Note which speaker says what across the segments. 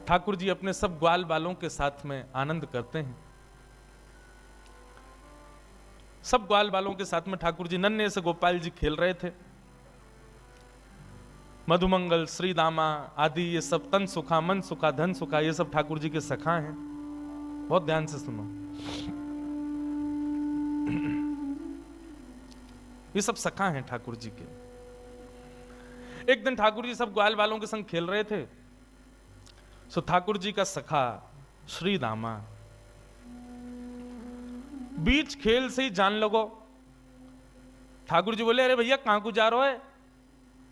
Speaker 1: ठाकुर जी अपने सब ग्वाल बालों के साथ में आनंद करते हैं। सब ग्वाल बालों के साथ में ठाकुर जी नन्हे से गोपाल जी खेल रहे थे। मधुमंगल, श्री दामा आदि ये सब तन सुखा, मन सुखा, धन सुखा, ये सब ठाकुर जी के सखा हैं। बहुत ध्यान से सुनो, ये सब सखा हैं ठाकुर जी के। एक दिन ठाकुर जी सब ग्वाल बालों के संग खेल रहे थे। सो ठाकुर जी का सखा श्री दामा बीच खेल से ही जान लगो। ठाकुर जी बोले, अरे भैया कहां को जा रहे हो?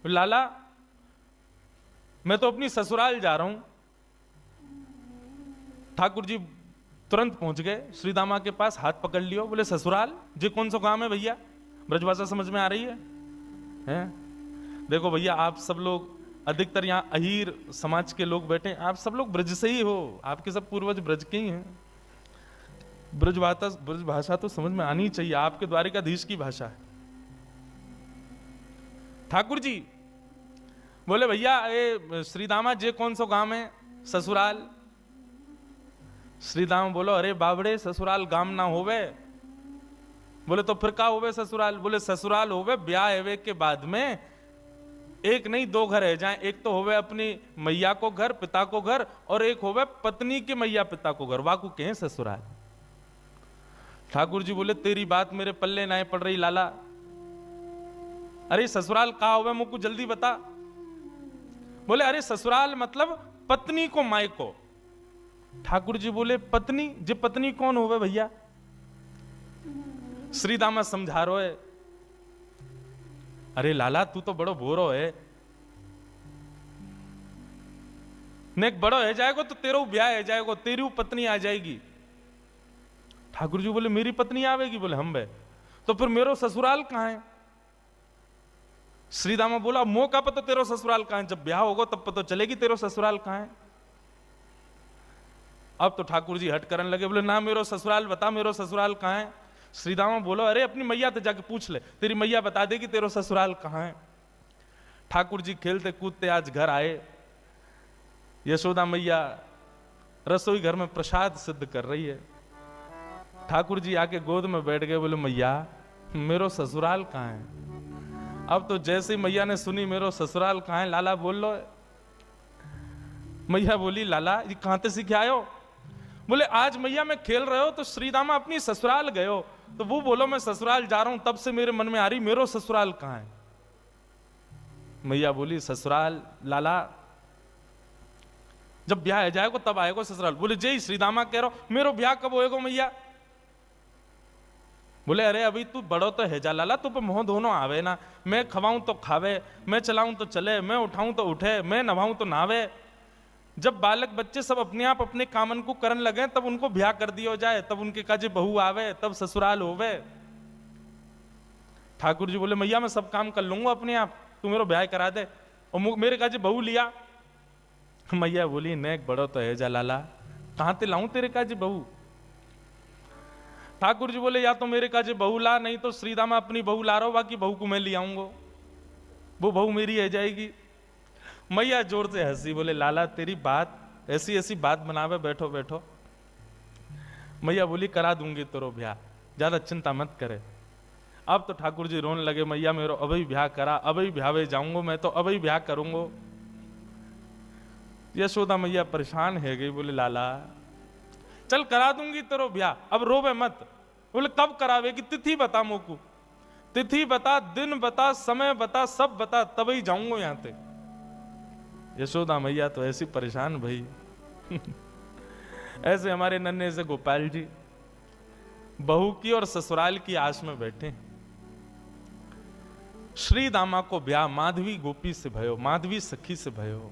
Speaker 1: लाला मैं तो अपनी ससुराल जा रहा हूं। ठाकुर जी तुरंत पहुंच गए श्री दामा के पास, हाथ पकड़ लियो। बोले, ससुराल जी कौन सा काम है भैया? ब्रजभाषा समझ में आ रही है? देखो भैया, आप सब लोग अधिकतर यहाँ अहीर समाज के लोग बैठे, आप सब लोग ब्रज से ही हो, आपके सब पूर्वज ब्रज के ही हैं। ब्रज भाषा तो समझ में आनी चाहिए, आपके द्वारिकाधीश की भाषा है। ठाकुर जी बोले, भैया ये श्रीदामा जे कौन सा गांव है? ससुराल। श्रीदामा बोलो, अरे बाबड़े ससुराल गांव ना होवे। बोले, तो फिर का होवे ससुराल? बोले, ससुराल होवे ब्याह एवे के बाद में एक नहीं दो घर है जाए, एक तो होवे अपनी मैया को घर, पिता को घर, और एक होवे पत्नी के मैया पिता को घर, वाकू कहें ससुराल। ठाकुर जी बोले, तेरी बात मेरे पल्ले ना पड़ रही लाला। अरे ससुराल कहा होवे मुझको जल्दी बता। बोले, अरे ससुराल मतलब पत्नी को माई को। ठाकुर जी बोले, पत्नी जी पत्नी कौन होवे भैया? श्री दामा समझा रो है, अरे लाला तू तो बड़ो भोरो है, नेक बड़ो है जाएगो तो तेरो ब्याह है जाएगो, तेरी पत्नी आ जाएगी। ठाकुर जी बोले, मेरी पत्नी आवेगी? बोले, हम बे तो फिर मेरो ससुराल कहां है? श्री दामा बोला, मो का पता तेरो ससुराल कहां है? जब ब्याह होगा तब पता चलेगी तेरो ससुराल कहां है। अब तो ठाकुर जी हट करने लगे, बोले, ना मेरो ससुराल बता, मेरो ससुराल कहां है? श्री दामा बोलो, अरे अपनी मैया तो जाके पूछ ले, तेरी मैया बता देगी तेरो ससुराल कहां है। ठाकुर जी खेलते कूदते आज घर आए। यशोदा मैया रसोई घर में प्रसाद सिद्ध कर रही है। ठाकुर जी आके गोद में बैठ गए, बोले, मैया मेरो ससुराल कहां है? अब तो जैसे मैया ने सुनी मेरो ससुराल कहां है, लाला बोल लो। मैया बोली, लाला ये कहां से सीखे आयो? बोले, आज मैया मैं खेल रहे हो तो श्रीदामा अपनी ससुराल गए हो, तो वो बोलो मैं ससुराल जा रहा हूं, तब से मेरे मन में आ रही मेरो ससुराल कहां है। मैया बोली, ससुराल लाला जब ब्याह जाएगा तब आएगा ससुराल। बोले, जय श्रीदामा कह रहा हूं, मेरो ब्याह कब होएगा मैया? बोले, अरे अभी तू बड़ो तो है जा लाला, तू पे मोह दोनों आवे ना, मैं खवाऊं तो खावे, मैं चलाऊं तो चले, मैं उठाऊं तो उठे, मैं नभाऊं तो नावे। जब बालक बच्चे सब अपने आप अपने कामन को करन लगे तब उनको ब्याह कर दिया जाए, तब उनके काजे बहू आवे, तब ससुराल होवे। ठाकुर जी बोले, मैया मैं सब काम कर लूंगा अपने आप, तू मेरा ब्याह करा दे और मेरे काजे बहू लिया। मैया बोली, नेक बड़ो तो है जा लाला, कहां ते लाऊं तेरे काजे बहू? ठाकुर जी बोले, या तो मेरे काजे बहू ला, नहीं तो श्रीदामा अपनी बहू ला रहा हो, बाकी बहू को मैं ले आऊंगा, वो बहू मेरी है जाएगी। मैया जोर से हंसी, बोले, लाला तेरी बात ऐसी ऐसी बात बनावे, बैठो बैठो। मैया बोली, करा दूंगी तेरो ब्याह, ज्यादा चिंता मत करे। अब तो ठाकुर जी रोने लगे, मैया मेरो अभी ब्याह करा, अभी ब्याह जाऊंगा, मैं तो अभी ब्याह करूंगा। यशोदा मैया परेशान है गई, बोले, लाला चल करा दूंगी तेरो ब्याह, अब रोवे मत। बोले, कब करावेगी? तिथि बता मोको, तिथि बता, दिन बता, समय बता, सब बता, तभी जाऊंगा यहां से। यशोदा मैया तो ऐसी परेशान भाई ऐसे हमारे नन्हे से गोपाल जी बहू की और ससुराल की आस में बैठे। श्री दामा को ब्याह माधवी गोपी से भयो, माधवी सखी से भयो।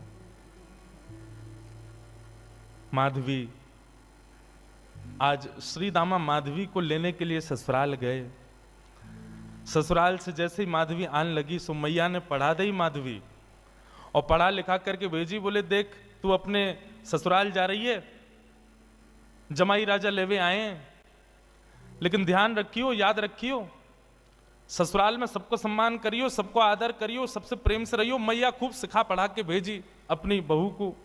Speaker 1: माधवी आज श्री दामा माधवी को लेने के लिए ससुराल गए। ससुराल से जैसे ही माधवी आने लगी सो मैया ने पढ़ा दी माधवी और पढ़ा लिखा करके भेजी। बोले, देख तू अपने ससुराल जा रही है, जमाई राजा लेवे आए, लेकिन ध्यान रखियो, याद रखियो, ससुराल में सबको सम्मान करियो, सबको आदर करियो, सबसे प्रेम से रहियो। मैया खूब सिखा पढ़ा के भेजी अपनी बहू को।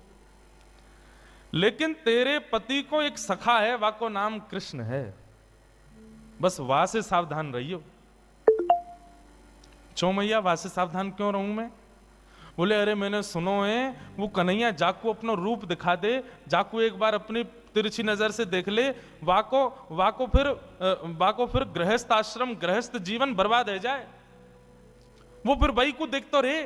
Speaker 1: लेकिन तेरे पति को एक सखा है, वाको नाम कृष्ण है, बस वहां से सावधान रहियो। चो मैया वहां से सावधान क्यों रहूं मैं? बोले अरे मैंने सुनो है वो कन्हैया जाकू अपना रूप दिखा दे, जाकू एक बार अपनी तिरछी नजर से देख ले, वाको फिर गृहस्थ आश्रम गृहस्थ जीवन बर्बाद है जाए। वो फिर वही को देखते रहे,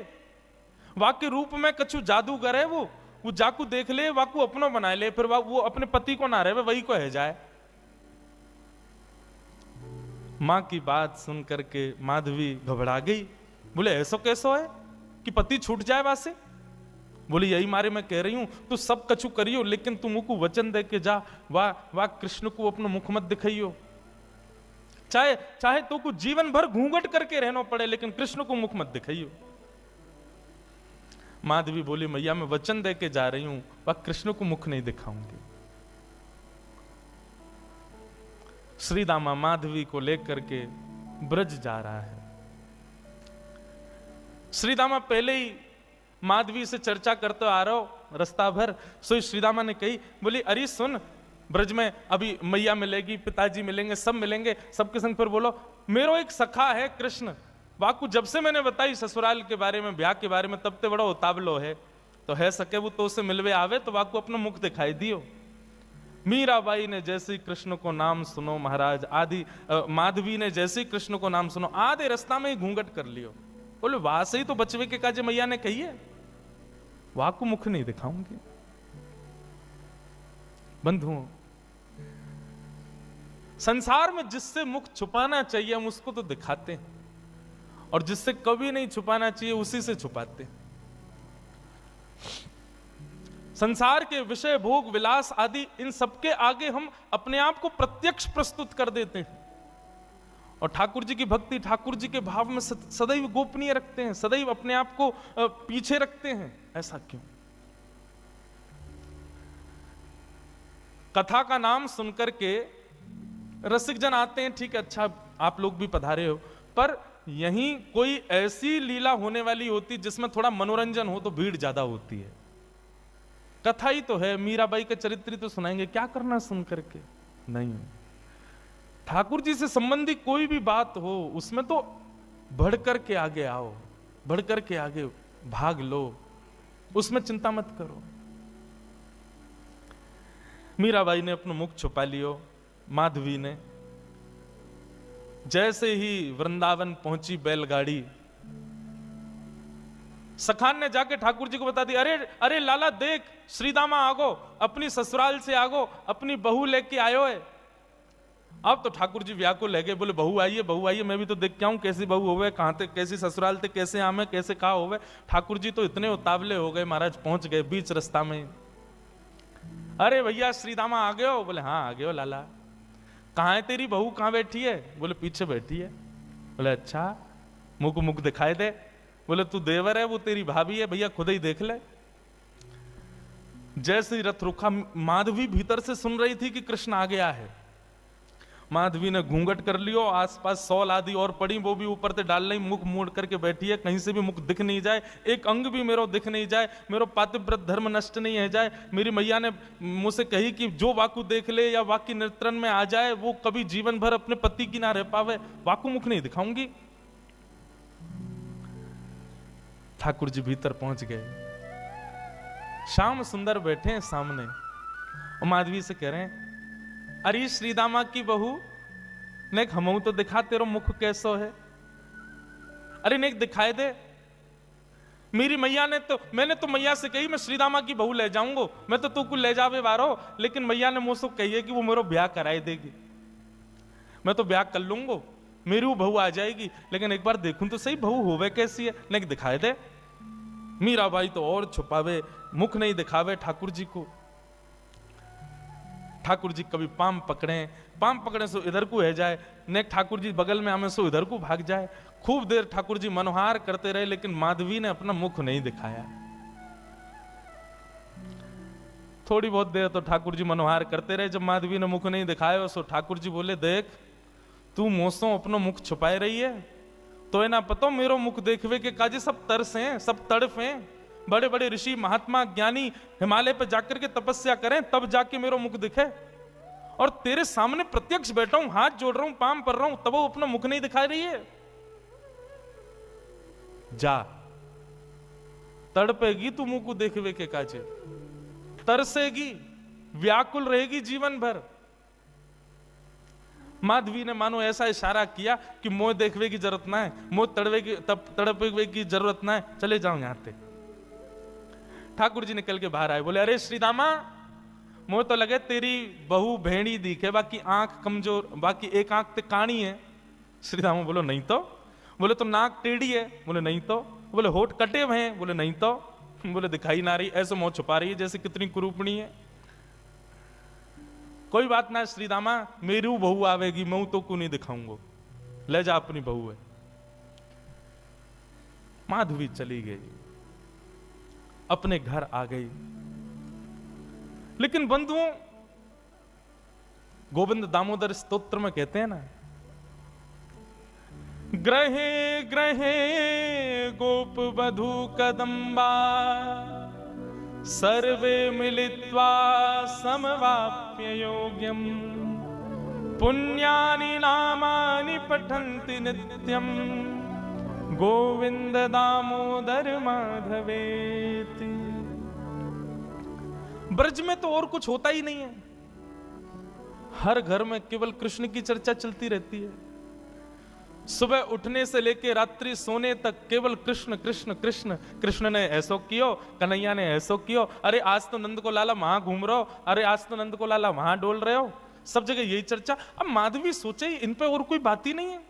Speaker 1: वाके रूप में कछु जादूगर है वो जाकू देख ले, वाकू अपनो बना ले, फिर वो अपने पति को ना रहे वही को है जाए। मां की बात सुन करके माधवी घबरा गई। बोले ऐसो कैसो है कि पति छूट जाए वासे? बोली यही मारे मैं कह रही हूं, तू सब कछु करियो लेकिन तू मुझको वचन दे के जा, वाह कृष्ण को अपना मुख मत दिखाइयो। चाहे तो को जीवन भर घूंघट करके रहना पड़े लेकिन कृष्ण को मुख मत दिखाइयो। माधवी बोली मैया मैं वचन दे के जा रही हूं, वह कृष्ण को मुख नहीं दिखाऊंगी। श्री दामा माधवी को लेकर के ब्रज जा रहा है। श्री दामा पहले ही माधवी से चर्चा करते आ रहा हो रास्ता भर, सो श्री दामा ने कही, बोली अरे सुन, ब्रज में अभी मैया मिलेगी, पिताजी मिलेंगे, सब मिलेंगे, सबके संग फिर बोलो मेरो एक सखा है कृष्ण, वाकू जब से मैंने बताई ससुराल के बारे में, ब्याह के बारे में, तब ते बड़ा उतावलो है, तो है सके वो तो से मिलवे आवे तो वाकू अपना मुख दिखाई दियो। मीराबाई ने जैसे कृष्ण को नाम सुनो महाराज, आदि माधवी ने जैसे कृष्ण को नाम सुनो, आधे रास्ता में ही घूंघट कर लियो। बोले वहां से ही तो बचवे के काजे मैया ने कही है, वहां को मुख नहीं दिखाऊंगी। बंधुओं, संसार में जिससे मुख छुपाना चाहिए हम उसको तो दिखाते हैं, और जिससे कभी नहीं छुपाना चाहिए उसी से छुपाते हैं। संसार के विषय भोग विलास आदि इन सबके आगे हम अपने आप को प्रत्यक्ष प्रस्तुत कर देते हैं, और ठाकुर जी की भक्ति, ठाकुर जी के भाव में सदैव गोपनीय रखते हैं, सदैव अपने आप को पीछे रखते हैं। ऐसा क्यों? कथा का नाम सुनकर के रसिक जन आते हैं, ठीक है, अच्छा आप लोग भी पधारे हो, पर यहीं कोई ऐसी लीला होने वाली होती जिसमें थोड़ा मनोरंजन हो तो भीड़ ज्यादा होती है। कथा ही तो है, मीराबाई का चरित्र तो सुनाएंगे, क्या करना सुन करके? नहीं, ठाकुर जी से संबंधी कोई भी बात हो उसमें तो बढ़ करके आगे आओ, बढ़ करके आगे भाग लो, उसमें चिंता मत करो। मीराबाई ने अपना मुख छुपा लियो। माधवी ने जैसे ही वृंदावन पहुंची बैलगाड़ी, सखान ने जाके ठाकुर जी को बता दी, अरे अरे लाला देख, श्रीदामा आगो, अपनी ससुराल से आगो, अपनी बहू लेके आयो है। अब तो ठाकुर जी व्याकुल है गए, बोले बहू आइए, बहू आइए, मैं भी तो देख के आऊं कैसी बहू होवे, कहां थे, कैसी ससुराल थे, कैसे आमे, कैसे कहा होवे। ठाकुर जी तो इतने उतावले हो गए महाराज, पहुंच गए बीच रास्ता में। अरे भैया श्रीदामा आ गए हो? बोले हाँ आ गए हो लाला। कहाँ है तेरी बहू, कहाँ बैठी है? बोले पीछे बैठी है। बोले अच्छा, मुख को मुख दिखाई दे। बोले तू देवर है, वो तेरी भाभी है, भैया खुद ही देख ले। जैसे ही रथ रुका, माधवी भीतर से सुन रही थी कि कृष्ण आ गया है। माधवी ने घूंघट कर लियो, आसपास सौल आदि और पड़ी, वो भी ऊपर से डाल नहीं, मुख मोड़ करके बैठी है, कहीं से भी मुख दिख नहीं जाए, एक अंग भी मेरो दिख नहीं जाए, मेरो पातिव्रत धर्म नष्ट नहीं है जाए। मेरी मैया ने मुझसे कही कि जो वाकु देख ले या वाक्य नियंत्रण में आ जाए वो कभी जीवन भर अपने पति की ना रह पावे, वाकु मुख नहीं दिखाऊंगी। ठाकुर जी भीतर पहुंच गए। श्याम सुंदर बैठे हैं सामने और माधवी से कह रहे हैं, अरे श्रीदामा की बहू नेक हमऊ तो दिखा, तेरा मुख कैसो है? अरे नेक दिखाए दे। मेरी मैया ने तो, मैंने तो मैया से कही मैं श्रीदामा की बहू ले जाऊंगा, मैं तो तू को ले जावे वारो, लेकिन मैया ने मुझसे कही कि वो मेरा ब्याह कराए देगी। मैं तो ब्याह कर लूंगा, मेरी वो बहू आ जाएगी, लेकिन एक बार देखूं तो सही बहू होवे कैसी है, नेक दिखाए दे। मीराबाई तो और छुपावे, मुख नहीं दिखावे ठाकुर जी को। ठाकुर जी कभी पाम पकड़े सो इधर को है जाए, नेक ठाकुर जी बगल में हमें सो इधर को भाग जाए। खूब देर ठाकुर जी मनोहार करते रहे, लेकिन माधवी ने अपना मुख नहीं दिखाया। थोड़ी बहुत देर तो ठाकुर जी मनोहार करते रहे, जब माधवी ने मुख नहीं दिखाया सो ठाकुर जी बोले, देख तू मोसों अपना मुख छुपाए रही है, तो है ना पता मेरो मुख देखवे के काजे सब तरस हैं, सब तड़फ हैं। बड़े बड़े ऋषि महात्मा ज्ञानी हिमालय पर जाकर के तपस्या करें तब जाके मेरा मुख दिखे, और तेरे सामने प्रत्यक्ष बैठा हूं, हाथ जोड़ रहा हूं, पाम पर रहा हूं, तब वो अपना मुख नहीं दिखा रही है। जा तड़पेगी तू मुंह को देखवे के काजे, तरसेगी, व्याकुल रहेगी जीवन भर। माधवी ने मानो ऐसा इशारा किया कि मोह देखवे की जरूरत ना है, मोह तड़पवे की जरूरत ना है, चले जाओ यहां से। ठाकुर जी निकल के बाहर आए, बोले अरे श्रीदामा, मोह तो लगे तेरी बहू भेड़ी दिखे, बाकी आंख कमजोर, बाकी एक आंख ते काणी है। श्रीदामा बोलो नहीं तो। बोले तो नाक टेढ़ी है, बोले नहीं तो। बोले होठ कटे हुए हैं, बोले नहीं तो। बोले दिखाई ना रही, ऐसे मुंह छुपा रही है जैसे कितनी कुरूपणी है। कोई बात ना श्रीदामा, मेरी बहू आवेगी, मैं तो को नहीं दिखाऊंगा, ले जा अपनी बहू है। माधवी चली गई, अपने घर आ गई। लेकिन बंधुओं, गोविंद दामोदर स्तोत्र में कहते हैं ना, ग्रहे ग्रहे गोप वधू कदम्बा सर्वे मिलित्वा समवाप्य योग्यम पुण्यानि नामानि पठन्ति नित्यम गोविंद दामोदर माधवेति। ब्रज में तो और कुछ होता ही नहीं है, हर घर में केवल कृष्ण की चर्चा चलती रहती है। सुबह उठने से लेकर रात्रि सोने तक केवल कृष्ण कृष्ण कृष्ण। कृष्ण ने ऐसो कियो, कन्हैया ने ऐसो कियो, अरे आज तो नंद को लाला वहां घूम रहे हो, अरे आज तो नंद को लाला वहां डोल रहे हो, सब जगह यही चर्चा। अब माधवी सोचे इन पे और कोई बात ही नहीं है,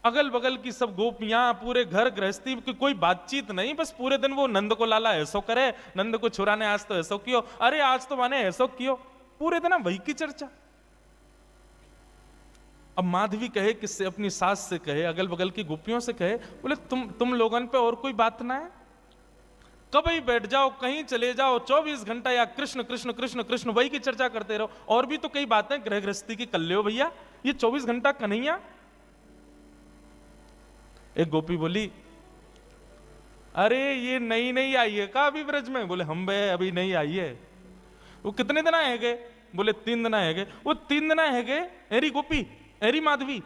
Speaker 1: अगल बगल की सब गोपियां, पूरे घर गृहस्थी की कोई बातचीत नहीं, बस पूरे दिन वो नंद को लाला ऐसो करे, नंद को छुरा ने आज तो ऐसो कियो, अरे आज तो माने ऐसो कियो, पूरे दिन वही की चर्चा। अब माधवी कहे किससे, अपनी सास से कहे, अगल बगल की गोपियों से कहे, बोले तुम लोगन पे और कोई बात ना है, कभी बैठ जाओ, कहीं चले जाओ, 24 घंटा या कृष्ण कृष्ण कृष्ण कृष्ण वही की चर्चा करते रहो। और भी तो कई बातें गृह गृहस्थी की कर लो भैया, ये 24 घंटा कन्हैया। एक गोपी बोली, अरे ये नई नई आई है का अभी ब्रज में? बोले हम बे अभी नहीं आई है। वो कितने दिन आए गए? बोले 3 दिन आए गए। वो 3 दिन आए गए, एरी गोपी, एरी माधवी,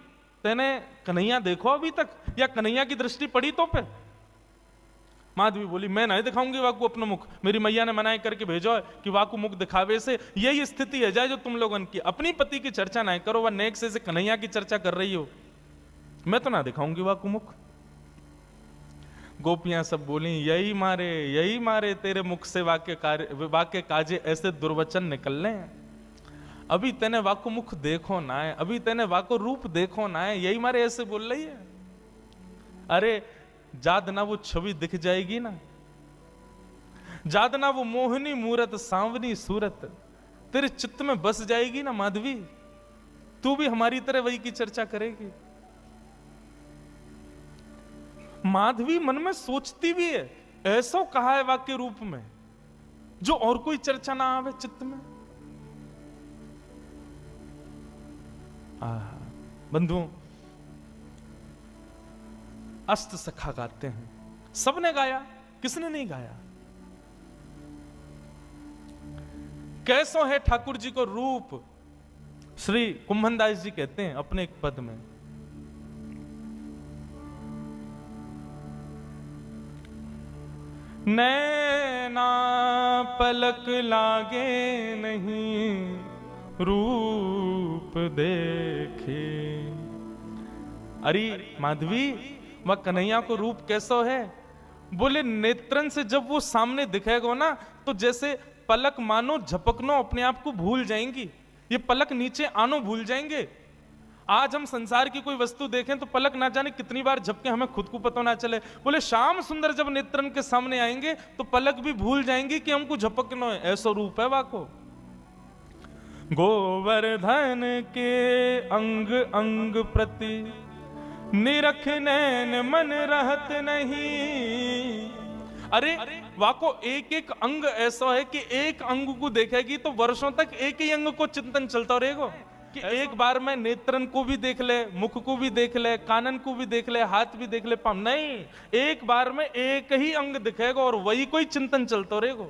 Speaker 1: तेने कन्हैया देखो अभी तक, या कन्हैया की दृष्टि पड़ी तो पे? माधवी बोली, मैं नहीं दिखाऊंगी वाकू अपना मुख, मेरी मैया ने मनाई करके भेजो है कि वाकू मुख दिखावे से यही स्थिति है जाए जो तुम लोगों की, अपनी पति की चर्चा नहीं करो, वह नेक से कन्हैया की चर्चा कर रही हो, मैं तो ना दिखाऊंगी वाकू मुख। गोपियां सब बोली, यही मारे तेरे मुख से वाक्य काजे ऐसे दुर्वचन निकलने हैं। अभी तेने वाको मुख देखो ना है, अभी तेने वाको रूप देखो ना है, यही मारे ऐसे बोल रही है। अरे जाद ना वो छवि दिख जाएगी ना, जाद ना वो मोहनी मूरत सांवनी सूरत तेरे चित्त में बस जाएगी ना माधवी, तू भी हमारी तरह वही की चर्चा करेगी। माधवी मन में सोचती भी है, ऐसा कहा है वाक्य रूप में जो और कोई चर्चा ना आवे चित्त में। बंधुओं, अष्ट सखा गाते हैं, सबने गाया, किसने नहीं गाया? कैसो है ठाकुर जी को रूप, श्री कुंभनदास जी कहते हैं अपने एक पद में, नैना पलक लागे नहीं रूप देखे। अरे माधवी, वह कन्हैया को रूप कैसो है? बोले नेत्रन से जब वो सामने दिखेगा ना, तो जैसे पलक मानो झपकनो अपने आप को भूल जाएंगी, ये पलक नीचे आनो भूल जाएंगे। आज हम संसार की कोई वस्तु देखें तो पलक ना जाने कितनी बार झपके, हमें खुद को पता ना चले। बोले श्याम सुंदर जब नेत्रन के सामने आएंगे तो पलक भी भूल जाएंगी कि हमको झपकनो है, ऐसा रूप है वाको। गोवर्धन के अंग अंग प्रति निरख नैन मन रहत नहीं। अरे वाको एक एक अंग ऐसा है कि एक अंग को देखेगी तो वर्षों तक एक ही अंग को चिंतन चलता रहेगा। कि एक बार में नेत्रन को भी देख ले, मुख को भी देख ले, कानन को भी देख ले, हाथ भी देख ले, पाँव नहीं, एक बार में एक ही अंग दिखेगा और वही कोई चिंतन चलता रहेगा।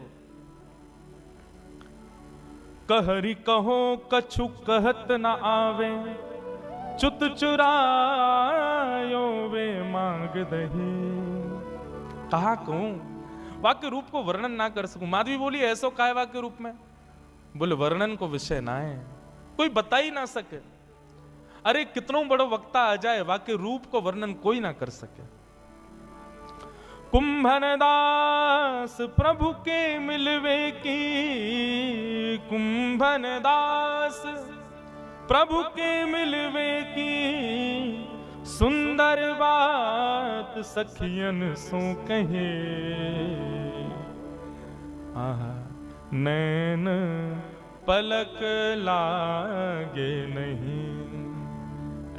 Speaker 1: कहरी कहो कछु कहत न आवे, चुत चुरायो वे मांग दही। कहा कहूं, वाक्य रूप को वर्णन ना कर सकूं। माधवी बोली ऐसो काय वाक्य रूप में? बोले वर्णन को विषय ना है, कोई बता ही ना सके। अरे कितनों बड़ो वक्ता आ जाए, वाक्य रूप को वर्णन कोई ना कर सके। कुंभन दास प्रभु के मिलवे की, कुंभन दास प्रभु के मिलवे की, सुंदर बात सखियन सो कहे। आहा नैन पलक लागे नहीं,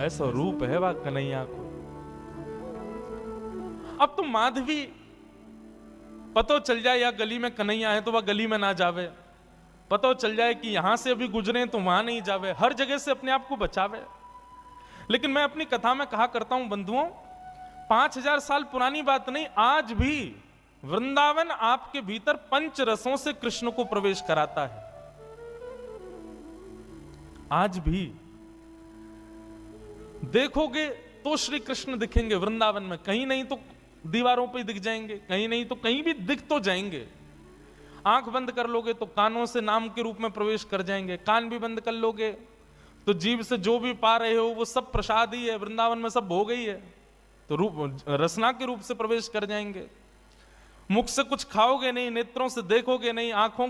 Speaker 1: ऐसा रूप है वह कन्हैया को। अब तो माधवी पतो चल जाए या गली में कन्हैया है तो वह गली में ना जावे, पतो चल जाए कि यहां से अभी गुजरे तो वहां नहीं जावे, हर जगह से अपने आप को बचावे। लेकिन मैं अपनी कथा में कहा करता हूं बंधुओं, 5000 साल पुरानी बात नहीं, आज भी वृंदावन आपके भीतर पंच रसों से कृष्ण को प्रवेश कराता है। आज भी देखोगे तो श्री कृष्ण दिखेंगे वृंदावन में, कहीं नहीं तो दीवारों पे दिख जाएंगे, कहीं नहीं तो कहीं भी दिख तो जाएंगे। आंख बंद कर लोगे तो कानों से नाम के रूप में प्रवेश कर जाएंगे, कान भी बंद कर लोगे तो जीभ से जो भी पा रहे हो वो सब प्रसाद ही है, वृंदावन में सब हो गई है, तो रूप रसना के रूप से प्रवेश कर जाएंगे। मुख से कुछ खाओगे नहीं, नेत्रों से देखोगे नहीं, आंखों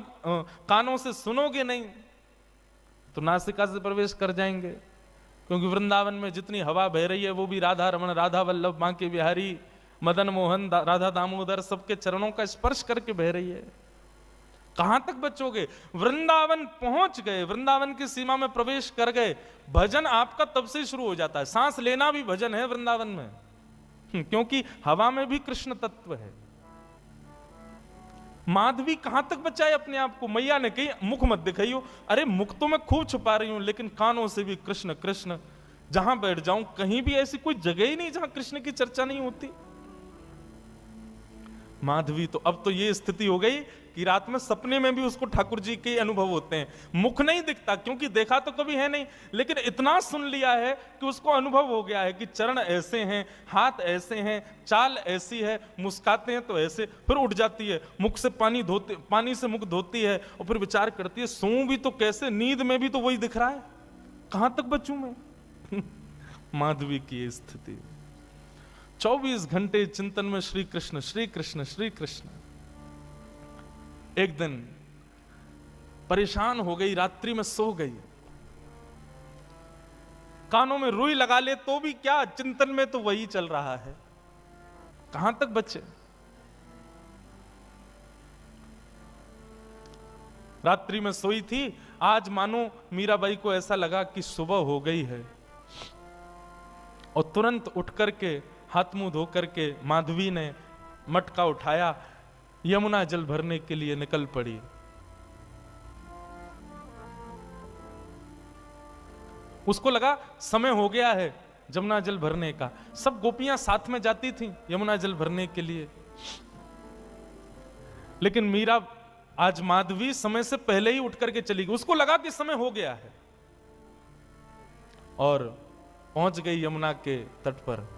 Speaker 1: कानों से सुनोगे नहीं, तो नासिका से प्रवेश कर जाएंगे। क्योंकि वृंदावन में जितनी हवा बह रही है वो भी राधा रमण, राधा वल्लभ, बांके बिहारी, मदन मोहन, राधा दामोदर सबके चरणों का स्पर्श करके बह रही है। कहां तक बचोगे? वृंदावन पहुंच गए, वृंदावन की सीमा में प्रवेश कर गए, भजन आपका तब से शुरू हो जाता है। सांस लेना भी भजन है वृंदावन में, क्योंकि हवा में भी कृष्ण तत्व है। माधवी कहां तक बचाए अपने आप को? मैया ने कही मुख मत दिखाइयो। अरे मुख तो मैं खूब छुपा रही हूं, लेकिन कानों से भी कृष्ण कृष्ण, जहां बैठ जाऊं कहीं भी ऐसी कोई जगह ही नहीं जहां कृष्ण की चर्चा नहीं होती। माधवी तो अब तो ये स्थिति हो गई कि रात में सपने में भी उसको ठाकुर जी के अनुभव होते हैं। मुख नहीं दिखता क्योंकि देखा तो कभी है नहीं, लेकिन इतना सुन लिया है कि उसको अनुभव हो गया है कि चरण ऐसे हैं, हाथ ऐसे हैं, चाल ऐसी है, मुस्काते हैं तो ऐसे, फिर उठ जाती है, मुख से पानी से मुख धोती है और फिर विचार करती है सोऊं भी तो कैसे, नींद में भी तो वही दिख रहा है, कहां तक बचूं मैं। माधवी की स्थिति 24 घंटे चिंतन में श्री कृष्ण श्री कृष्ण श्री कृष्ण। एक दिन परेशान हो गई, रात्रि में सो गई, कानों में रुई लगा ले तो भी क्या, चिंतन में तो वही चल रहा है, कहां तक बचे। रात्रि में सोई थी, आज मानो मीराबाई को ऐसा लगा कि सुबह हो गई है, और तुरंत उठ करके हाथ मुंह धो करके माधवी ने मटका उठाया, यमुना जल भरने के लिए निकल पड़ी। उसको लगा समय हो गया है यमुना जल भरने का। सब गोपियां साथ में जाती थीं यमुना जल भरने के लिए, लेकिन मीरा आज माधवी समय से पहले ही उठ करके चली गई। उसको लगा कि समय हो गया है और पहुंच गई यमुना के तट पर।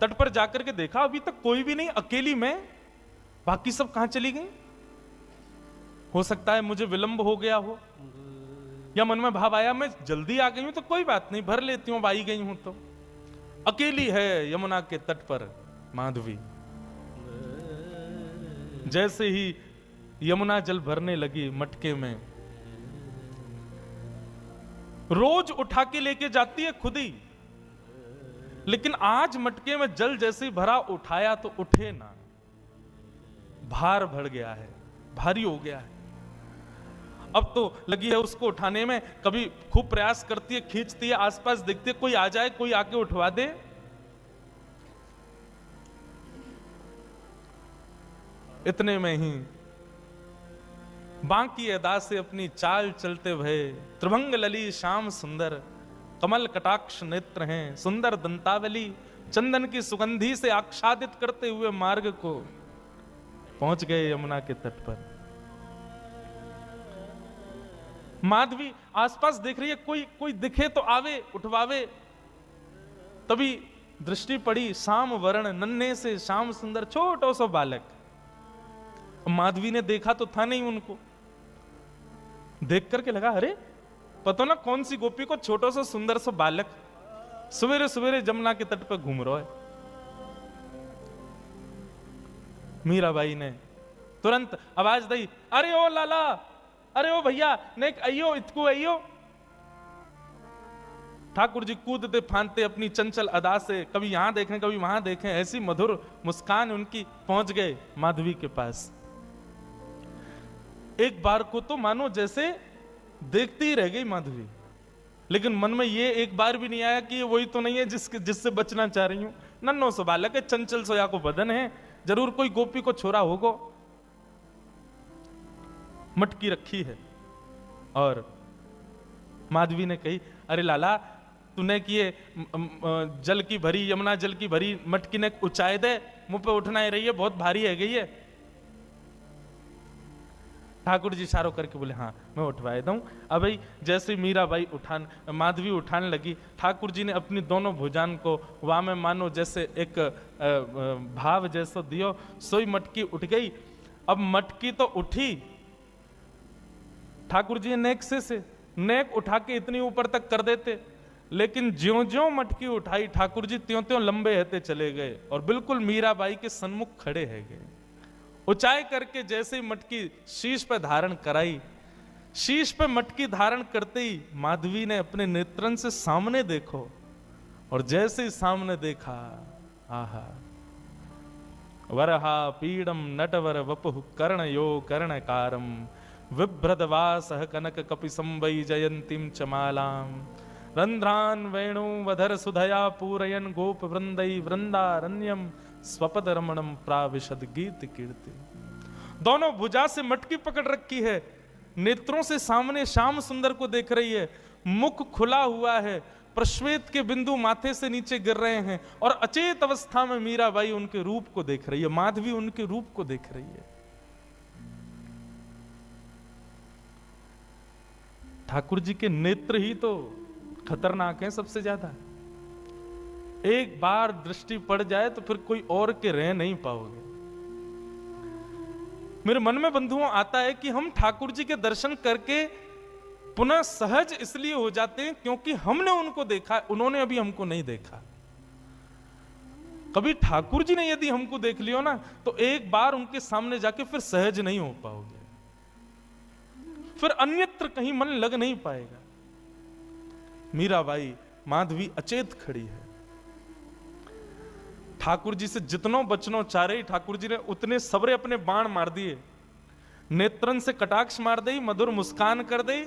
Speaker 1: तट पर जाकर के देखा अभी तक कोई भी नहीं, अकेली में, बाकी सब कहां चली गई। हो सकता है मुझे विलंब हो गया हो, या मन में भाव आया मैं जल्दी आ गई हूं तो कोई बात नहीं, भर लेती हूं, आई गई हूं तो। अकेली है यमुना के तट पर माधवी। जैसे ही यमुना जल भरने लगी मटके में, रोज उठा के लेके जाती है खुद ही, लेकिन आज मटके में जल जैसे ही भरा, उठाया तो उठे ना, भार बढ़ गया है, भारी हो गया है। अब तो लगी है उसको उठाने में, कभी खूब प्रयास करती है, खींचती है, आसपास देखती है कोई आ जाए, कोई आके उठवा दे। इतने में ही बांकी अदा से अपनी चाल चलते भय, त्रिभंग लली श्याम सुंदर, कमल कटाक्ष नेत्र हैं, सुंदर दंतावली, चंदन की सुगंधी से आच्छादित करते हुए मार्ग को पहुंच गए यमुना के तट पर। माधवी आसपास देख रही है, कोई दिखे तो आवे उठवावे। तभी दृष्टि पड़ी श्याम वर्ण नन्हे से श्याम सुंदर छोटो सो बालक। माधवी ने देखा तो था नहीं उनको, देख करके लगा अरे पता ना कौन सी गोपी को छोटो सा सुंदर सा बालक सवेरे सवेरे जमुना के तट पर घूम रहा है। मीराबाई ने तुरंत आवाज दी, अरे ओ लाला, अरे ओ भैया ने अयो इतकू अयो। ठाकुर जी कूदते फांदते अपनी चंचल अदा से कभी यहां देखें कभी वहां देखें, ऐसी मधुर मुस्कान उनकी, पहुंच गए माधवी के पास। एक बार को तो मानो जैसे देखती ही रह गई माधवी, लेकिन मन में ये एक बार भी नहीं आया कि ये वही तो नहीं है जिससे बचना चाह रही हूं। नन्नो सो बालक है, चंचल सोया को बदन है, जरूर कोई गोपी को छोरा होगो। मटकी रखी है और माधवी ने कही, अरे लाला तूने किए जल की भरी, यमुना जल की भरी मटकी ने उचाए दे, मुंह पे उठना ही रही है, बहुत भारी है गई है। ठाकुर जी इशारों करके बोले हाँ मैं उठवाए दूं। अब भाई जैसे मीराबाई माधवी उठाने लगी, ठाकुर जी ने अपनी दोनों भुजान को वहां में मानो जैसे एक भाव जैसा दियो, सोई मटकी उठ गई। अब मटकी तो उठी, ठाकुर जी नेक से नेक उठा के इतनी ऊपर तक कर देते, लेकिन ज्यों ज्यों मटकी उठाई ठाकुर जी त्यों त्यों लंबे रहते चले गए और बिल्कुल मीराबाई के सन्मुख खड़े है गए। ऊंचाई करके जैसे ही मटकी शीश पे धारण कराई, शीश पे मटकी धारण करते ही माधवी ने अपने नेत्रन से सामने देखो, और जैसे ही सामने देखा, आहा वरहा पीडम नटवर वपुः कर्णयो कर्णकारम विभ्रदवासः कनक कपि संवै जयंतीम चमालाम रंध्रान वेणु वधर सुधया पूरयन गोप वृंदै वृंदारण्यम स्वपद रमणम प्राविशद गीत कीर्ति। दोनों भुजा से मटकी पकड़ रखी है, नेत्रों से सामने श्याम सुंदर को देख रही है, मुख खुला हुआ है, प्रश्वेत के बिंदु माथे से नीचे गिर रहे हैं और अचेत अवस्था में मीराबाई उनके रूप को देख रही है, माधवी उनके रूप को देख रही है। ठाकुर जी के नेत्र ही तो खतरनाक है सबसे ज्यादा। एक बार दृष्टि पड़ जाए तो फिर कोई और के रह नहीं पाओगे। मेरे मन में बंधुओं आता है कि हम ठाकुर जी के दर्शन करके पुनः सहज इसलिए हो जाते हैं क्योंकि हमने उनको देखा, उन्होंने अभी हमको नहीं देखा। कभी ठाकुर जी ने यदि हमको देख लियो ना तो एक बार उनके सामने जाके फिर सहज नहीं हो पाओगे, फिर अन्यत्र कहीं मन लग नहीं पाएगा। मीराबाई माधवी अचेत खड़ी है, ठाकुर जी से जितनों बचनों चारे ठाकुर जी ने उतने सबरे अपने बाण मार दिए, नेत्रन से कटाक्ष मार दी, मधुर मुस्कान कर दी,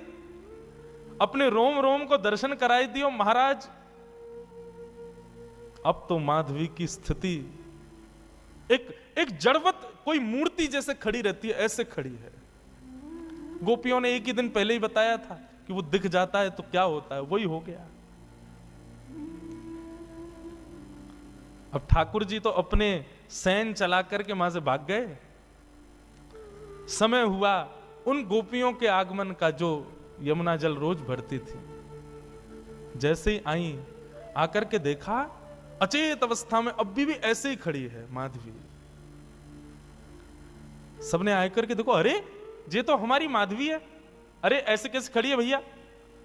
Speaker 1: अपने रोम रोम को दर्शन कराई दियो। महाराज अब तो माधवी की स्थिति एक जड़वत कोई मूर्ति जैसे खड़ी रहती है, ऐसे खड़ी है। गोपियों ने एक ही दिन पहले ही बताया था कि वो दिख जाता है तो क्या होता है, वही हो गया। अब ठाकुर जी तो अपने सैन चला करके वहां से भाग गए। समय हुआ उन गोपियों के आगमन का जो यमुना जल रोज भरती थी। जैसे ही आई, आकर के देखा अचेत अवस्था में अब भी ऐसे ही खड़ी है माधवी। सबने आकर के देखो, अरे ये तो हमारी माधवी है, अरे ऐसे कैसे खड़ी है भैया,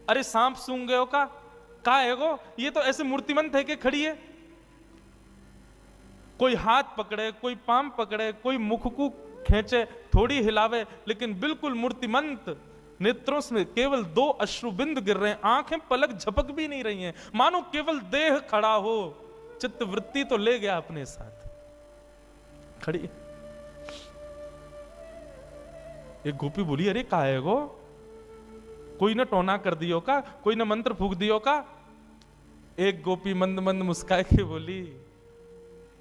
Speaker 1: अरे सांप सूंघ गए हो का है गो, ये तो ऐसे मूर्तिमंत है कि खड़ी है। कोई हाथ पकड़े, कोई पाम पकड़े, कोई मुख को खींचे, थोड़ी हिलावे, लेकिन बिल्कुल मूर्तिमंत। नेत्रों से केवल 2 अश्रुबिंद गिर रहे हैं, आंखें पलक झपक भी नहीं रही हैं, मानो केवल देह खड़ा हो, चित्त वृत्ति तो ले गया अपने साथ। खड़ी एक गोपी बोली, अरे का है गो, कोई ने टोना कर दियो का, कोई ने मंत्र फूक दियो का। एक गोपी मंद मंद मुस्काए के बोली,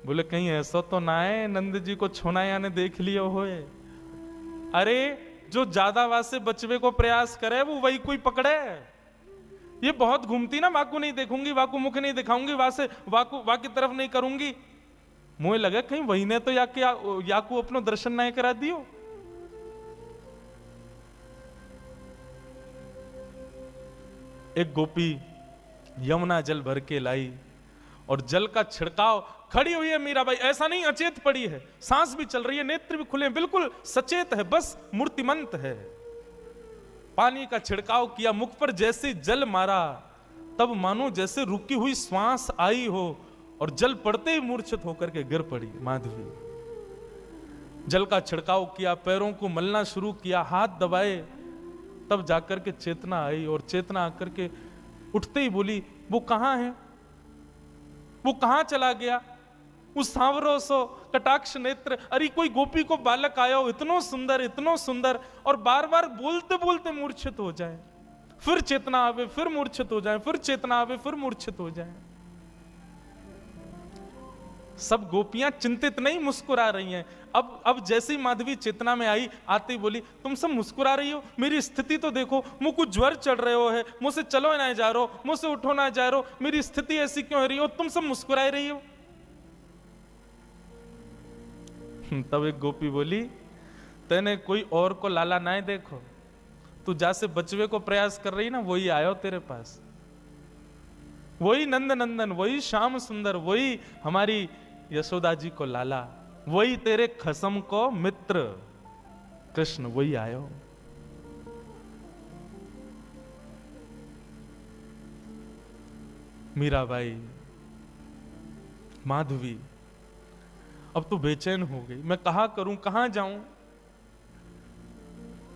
Speaker 1: बोले कहीं ऐसा तो ना है नंद जी को छोनाया ने देख लियो होए। अरे जो ज्यादा वासे बचवे को प्रयास करे वो वही कोई पकड़े। ये बहुत घूमती ना, वाकू नहीं देखूंगी, वाकू मुख नहीं दिखाऊंगी, वासे वाकू वा की तरफ नहीं करूंगी। मुझे लगे कहीं वही ने तो याकू अपनो दर्शन नहीं करा दियो। एक गोपी यमुना जल भर के लाई और जल का छिड़काव, खड़ी हुई है मीराबाई, ऐसा नहीं अचेत पड़ी है, सांस भी चल रही है, नेत्र भी खुले, बिल्कुल सचेत है, बस मूर्तिमंत है। पानी का छिड़काव किया, मुख पर जैसे जल मारा तब मानो जैसे रुकी हुई श्वास आई हो और जल पड़ते ही मूर्छित होकर के गिर पड़ी माधवी। जल का छिड़काव किया, पैरों को मलना शुरू किया, हाथ दबाए, तब जाकर के चेतना आई और चेतना आकर के उठते ही बोली, वो कहां है, वो कहां चला गया, उस सांवरो सो कटाक्ष नेत्र, अरे कोई गोपी को बालक आया हो इतनो सुंदर, और बार बार बोलते बोलते मूर्छित हो जाए, फिर चेतना आवे फिर मूर्छित हो जाए, फिर चेतना आवे फिर मूर्छित हो जाए। सब गोपियां चिंतित नहीं, मुस्कुरा रही हैं। अब जैसे ही माधवी चेतना में आई, आते ही बोली, तुम सब मुस्कुरा रही हो, मेरी स्थिति तो देखो, मुझको ज्वर चढ़ रहे हो है, मुझसे चलो ना जा रहे हो, मुझसे उठो ना जा रहे हो, मेरी स्थिति ऐसी क्यों हो रही हो, तुम सब मुस्कुरा रही हो। तब एक गोपी बोली, तेने कोई और को लाला ना देखो, तू जैसे बचवे को प्रयास कर रही ना, वही आयो तेरे पास, वही नंद नंदन, वही श्याम सुंदर, वही हमारी यशोदा जी को लाला, वही तेरे खसम को मित्र कृष्ण, वही आयो। मीराबाई, माधवी अब तो बेचैन हो गई, मैं कहां करूं, कहां जाऊं,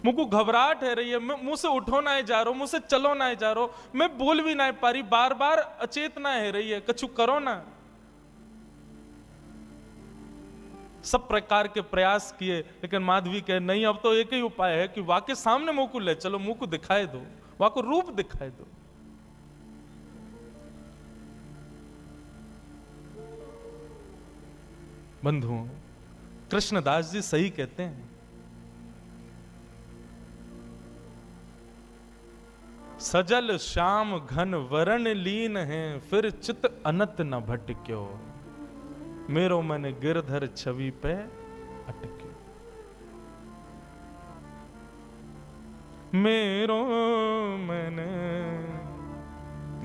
Speaker 1: मुझको घबराहट है रही है, मुझसे उठो ना जा रहा, मुझसे चलो ना जा रहा, मैं बोल भी ना पा रही, बार बार अचेतना है रही है, कछु करो ना। सब प्रकार के प्रयास किए, लेकिन माधवी कहे नहीं, अब तो एक ही उपाय है कि वाके सामने मुंह को ले चलो, मुंह को दिखाए दो, वाको रूप दिखाए दो। बंधुओं, कृष्णदास जी सही कहते हैं, सजल श्याम घन वरण लीन है, फिर चित अनत न भटक्यो, मेरो मन गिरधर छवि पे अटक्यो। मेरो मन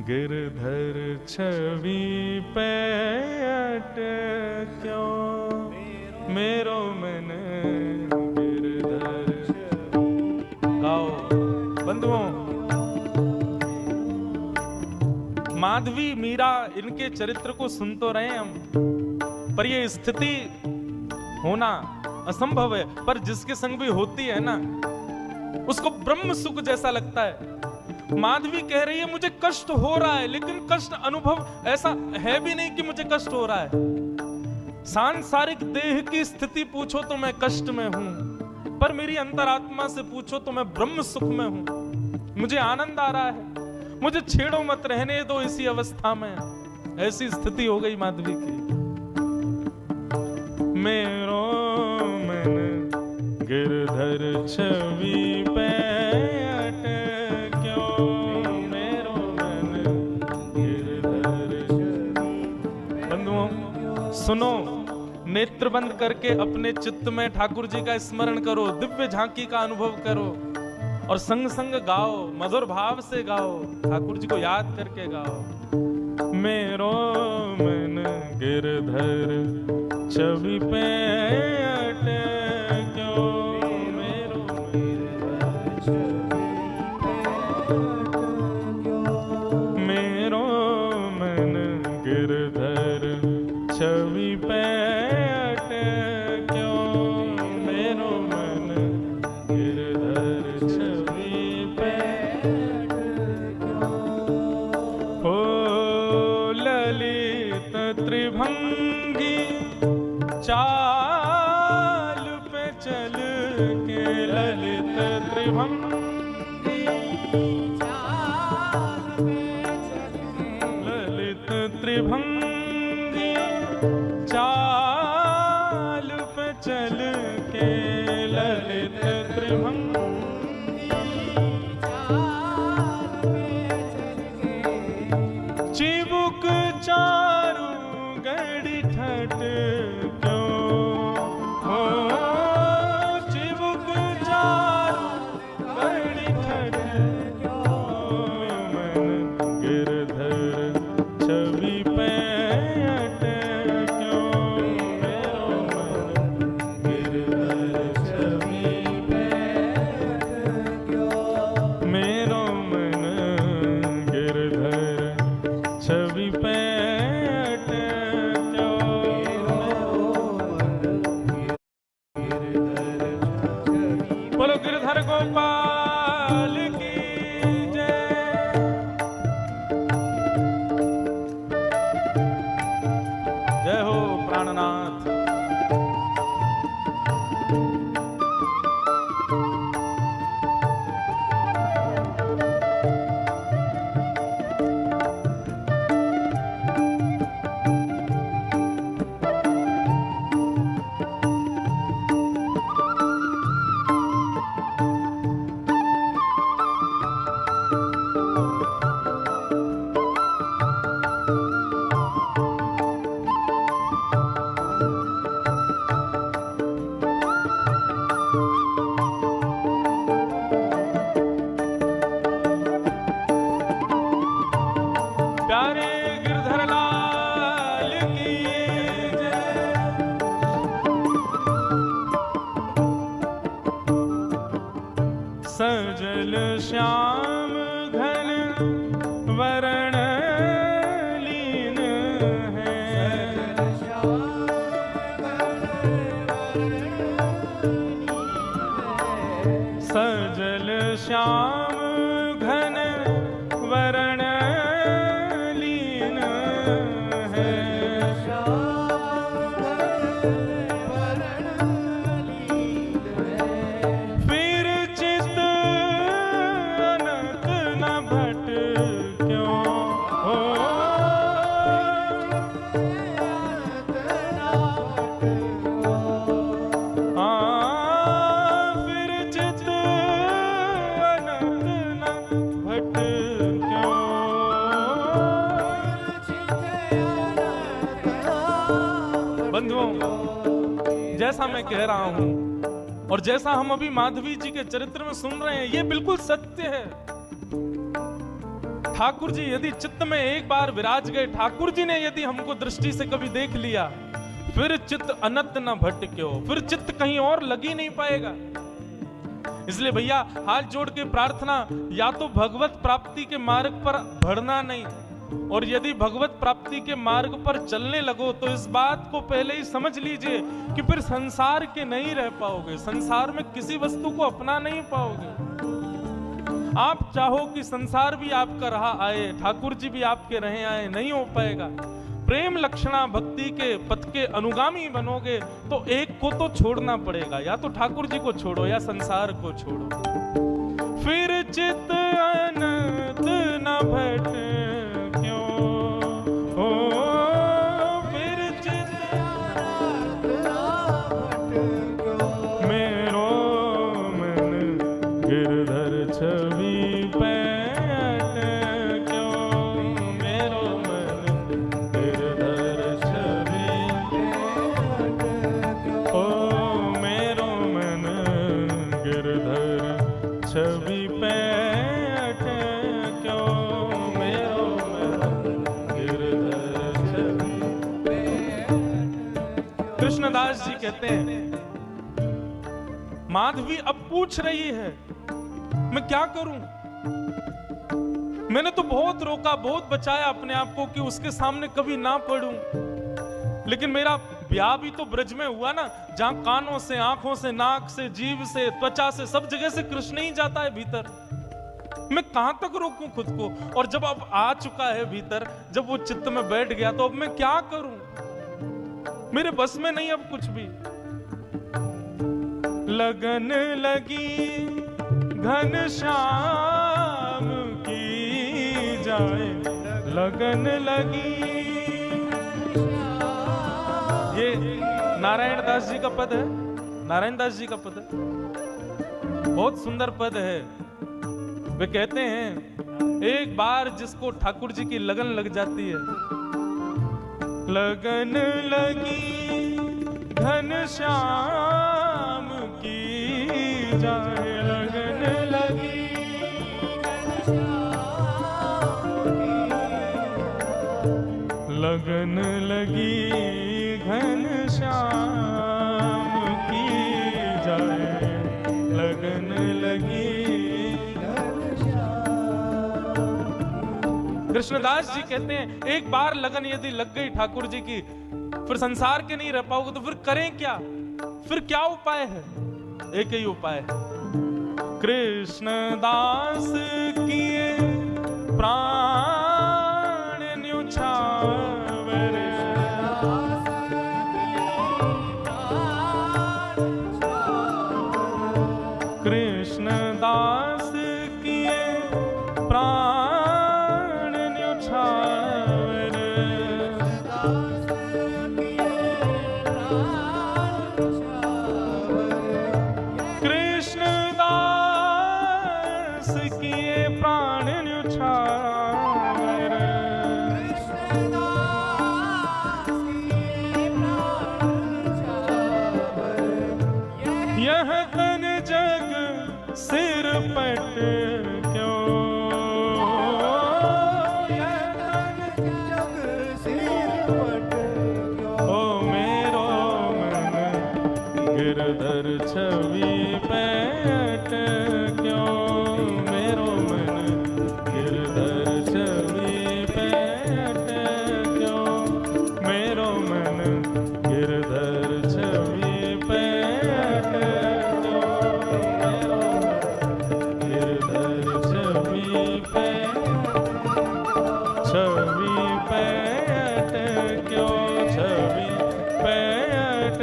Speaker 1: गिरधर छवि पे अटक्यो, मेरो मन गिरधर। गाओ बंधुओं, माधवी मीरा इनके चरित्र को सुन तो रहे हैं हम, पर ये स्थिति होना असंभव है, पर जिसके संग भी होती है ना, उसको ब्रह्म सुख जैसा लगता है। माधवी कह रही है मुझे कष्ट हो रहा है, लेकिन कष्ट अनुभव ऐसा है भी नहीं कि मुझे कष्ट हो रहा है। सांसारिक देह की स्थिति पूछो तो मैं कष्ट में हूं, पर मेरी अंतरात्मा से पूछो तो मैं ब्रह्म सुख में हूं, मुझे आनंद आ रहा है, मुझे छेड़ो मत, रहने दो इसी अवस्था में। ऐसी स्थिति हो गई माधवी की। मेरो मन गिरधर छवि पे अटक्यो, मेरो मन गिरधर छवि। बंधुओं सुनो, नेत्र बंद करके अपने चित्त में ठाकुर जी का स्मरण करो, दिव्य झांकी का अनुभव करो और संग संग गाओ, मधुर भाव से गाओ, ठाकुर जी को याद करके गाओ। मेरो मन गिरधर छवि पे अटक्यो, मेरो गिरधर छवि पे अटक्यो, मेरो मन गिरधर छवि पे अटक्यो, मेरो मन गिरधर छवि पे अटक्यो। ओ ललित त्रिभंगी चार चिबुक चारू गड़ी ठट क्यों हो, चिबुक चारू गड़ी ठट क्यों, मन गिरधर छवि पे अटक क्यों, मेरो मन गिरधर छवि पे अटक क्यों, मेरो मन गिरधर छवि पे अटक्यो, बोलो गिरधर गोपाल की जय। जय हो प्राणनाथ। प्यारे गिरधर लाल की जय। सजल श्याम घन वरण लीन है, सजल श्याम घन वरण बंधुओं, जैसा मैं कह रहा हूं और जैसा हम अभी माधवी जी के चरित्र में सुन रहे हैं, ये बिल्कुल सत्य है। ठाकुर जी यदि चित्त में एक बार विराज गए, ठाकुर जी ने यदि हमको दृष्टि से कभी देख लिया, फिर चित्त अनंत न भटक्यो, फिर चित्त कहीं और लग ही नहीं पाएगा। इसलिए भैया हाथ जोड़ के प्रार्थना, या तो भगवत प्राप्ति के मार्ग पर बढ़ना नहीं, और यदि भगवत प्राप्ति के मार्ग पर चलने लगो तो इस बात को पहले ही समझ लीजिए कि फिर संसार के नहीं रह पाओगे, संसार में किसी वस्तु को अपना नहीं पाओगे। आप चाहो कि संसार भी आपका रहा आए, ठाकुर जी भी आपके रहे आए, नहीं हो पाएगा। प्रेम लक्षणा भक्ति के पथ के अनुगामी बनोगे तो एक को तो छोड़ना पड़ेगा, या तो ठाकुर जी को छोड़ो या संसार को छोड़ो। फिर चित्त अनंत न भटके कृष्णदास जी कहते हैं, माधवी अब पूछ रही है मैं क्या करूं, मैंने तो बहुत रोका, बहुत बचाया अपने आप को कि उसके सामने कभी ना पड़ूं, लेकिन मेरा ब्याह भी तो ब्रज में हुआ ना, जहां कानों से, आंखों से, नाक से, जीभ से, त्वचा से, सब जगह से कृष्ण ही जाता है भीतर। मैं कहां तक रोकूं खुद को, और जब अब आ चुका है भीतर, जब वो चित्त में बैठ गया तो अब मैं क्या करूं, मेरे बस में नहीं अब कुछ भी। लगन लगी घनश्याम की जाए, लगन लगी। ये नारायण दास जी का पद है, नारायण दास जी का पद है, बहुत सुंदर पद है। वे कहते हैं एक बार जिसको ठाकुर जी की लगन लग जाती है, लगन लगी घनश्याम की जाए, लगन लगी लगन लगी घनश्याम की जाए, लगन लगी। कृष्णदास जी कहते हैं एक बार लगन यदि लग गई ठाकुर जी की, फिर संसार के नहीं रह पाओगे तो फिर करें क्या? फिर क्या उपाय है? एक ही उपाय है, कृष्णदास किए प्राण न्योछावर, कृष्णदास किए प्राण न्योछावर, कृष्णदास किए प्राण न्योछावर, यह तन जग सिर पट क्यों, यह तन जग सिर पट क्यों, ओ मेरो मन गिरधर छवि पैट क्यों, मेरो मन गिरधर छवि पैट क्यों, मेरो मन गिरधर छवि पैट क्यों, मेरो गिरधर छवि पैट क्यों, छवि पैट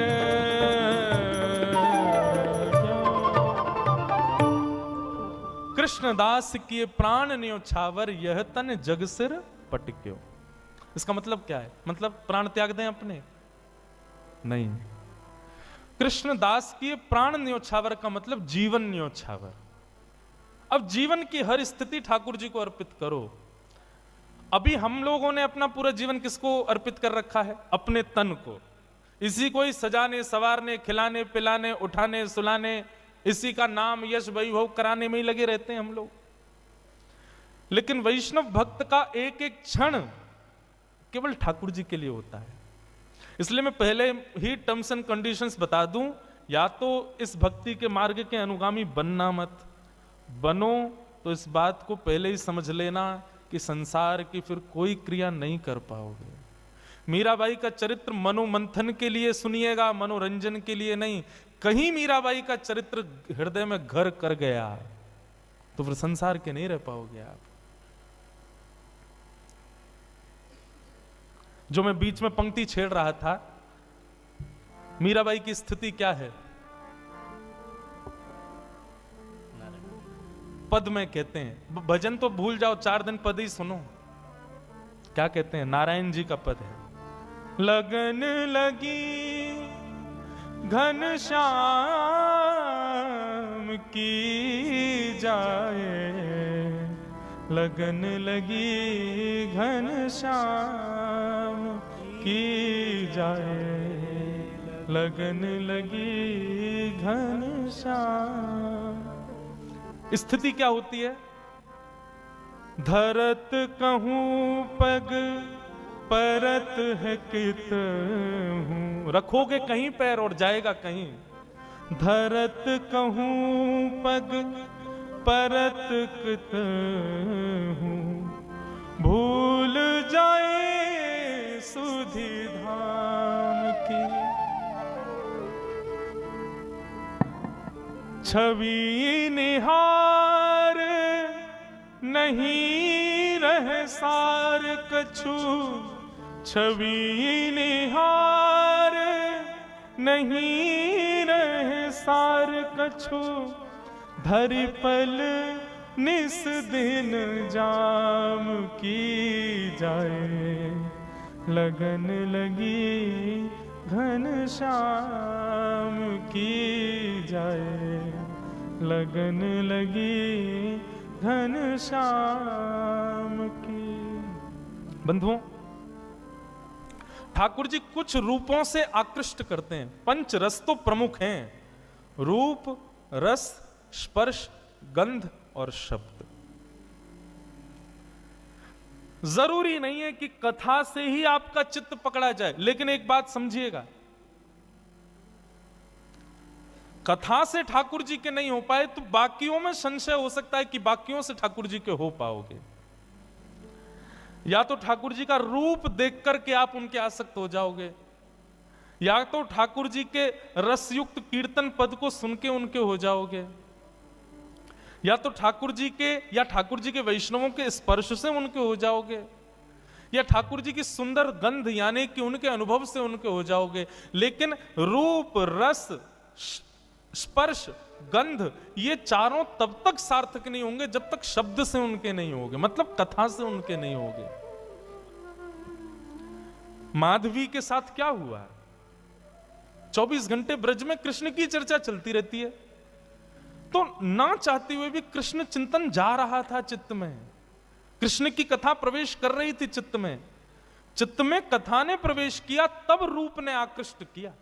Speaker 1: क्यों। कृष्णदास किए प्राण न्योछावर, यह तन जग सिर पटक्यो। इसका मतलब क्या है? मतलब प्राण त्याग दें अपने? नहीं, कृष्णदास किए प्राण न्योछावर का मतलब जीवन न्योछावर। अब जीवन की हर स्थिति ठाकुर जी को अर्पित करो। अभी हम लोगों ने अपना पूरा जीवन किसको अर्पित कर रखा है? अपने तन को। इसी को ही सजाने संवारने खिलाने पिलाने उठाने सुलाने, इसी का नाम यश वैभव कराने में ही लगे रहते हैं हम लोग। लेकिन वैष्णव भक्त का एक एक क्षण केवल ठाकुर जी के लिए होता है। इसलिए मैं पहले ही टर्म्स एंड कंडीशंस बता दूं, या तो इस भक्ति के मार्ग के अनुगामी बनना मत, बनो तो इस बात को पहले ही समझ लेना कि संसार की फिर कोई क्रिया नहीं कर पाओगे। मीराबाई का चरित्र मनोमंथन के लिए सुनिएगा, मनोरंजन के लिए नहीं। कहीं मीराबाई का चरित्र हृदय में घर कर गया तो फिर संसार के नहीं रह पाओगे आप। जो मैं बीच में पंक्ति छेड़ रहा था, मीराबाई की स्थिति क्या है? पद में कहते हैं, भजन तो भूल जाओ, 4 दिन पद ही सुनो। क्या कहते हैं? नारायण जी का पद है, लगन लगी घनश्याम की जाए, लगन लगी घनश्याम की जाए, लगन लगी घनश्याम। स्थिति क्या होती है? धरत कहूं पग परत है कित हूं, रखोगे कहीं पैर और जाएगा कहीं। धरत कहूं पग परत कित हूं, भूल जाए सुधि धाम की। छवि निहार नहीं रह सार कछु, छवि निहार नहीं रह सार कछु, धरि पल निस दिन जाम की जाए, लगन लगी घनश्याम की जाए, लगन लगी घनश्याम की। बंधुओं, ठाकुर जी कुछ रूपों से आकृष्ट करते हैं। पंच रस तो प्रमुख हैं, रूप, रस, स्पर्श, गंध और शब्द। जरूरी नहीं है कि कथा से ही आपका चित्त पकड़ा जाए, लेकिन एक बात समझिएगा, कथा से ठाकुर जी के नहीं हो पाए तो बाकियों में संशय हो सकता है कि बाकियों से ठाकुर जी के हो पाओगे। या तो ठाकुर जी का रूप देख करके आप उनके आसक्त हो जाओगे, या तो ठाकुर जी के रसयुक्त कीर्तन पद को सुन के उनके हो जाओगे, या तो ठाकुर जी के या ठाकुर जी के वैष्णवों के स्पर्श से उनके हो जाओगे, या ठाकुर जी की सुंदर गंध यानी कि उनके अनुभव से उनके हो जाओगे। लेकिन रूप, रस, स्पर्श, गंध, ये चारों तब तक सार्थक नहीं होंगे जब तक शब्द से उनके नहीं होंगे, मतलब कथा से उनके नहीं होंगे। माधवी के साथ क्या हुआ? 24 घंटे ब्रज में कृष्ण की चर्चा चलती रहती है, तो ना चाहते हुए भी कृष्ण चिंतन जा रहा था चित्त में, कृष्ण की कथा प्रवेश कर रही थी चित्त में। चित्त में कथा ने प्रवेश किया, तब रूप ने आकृष्ट किया।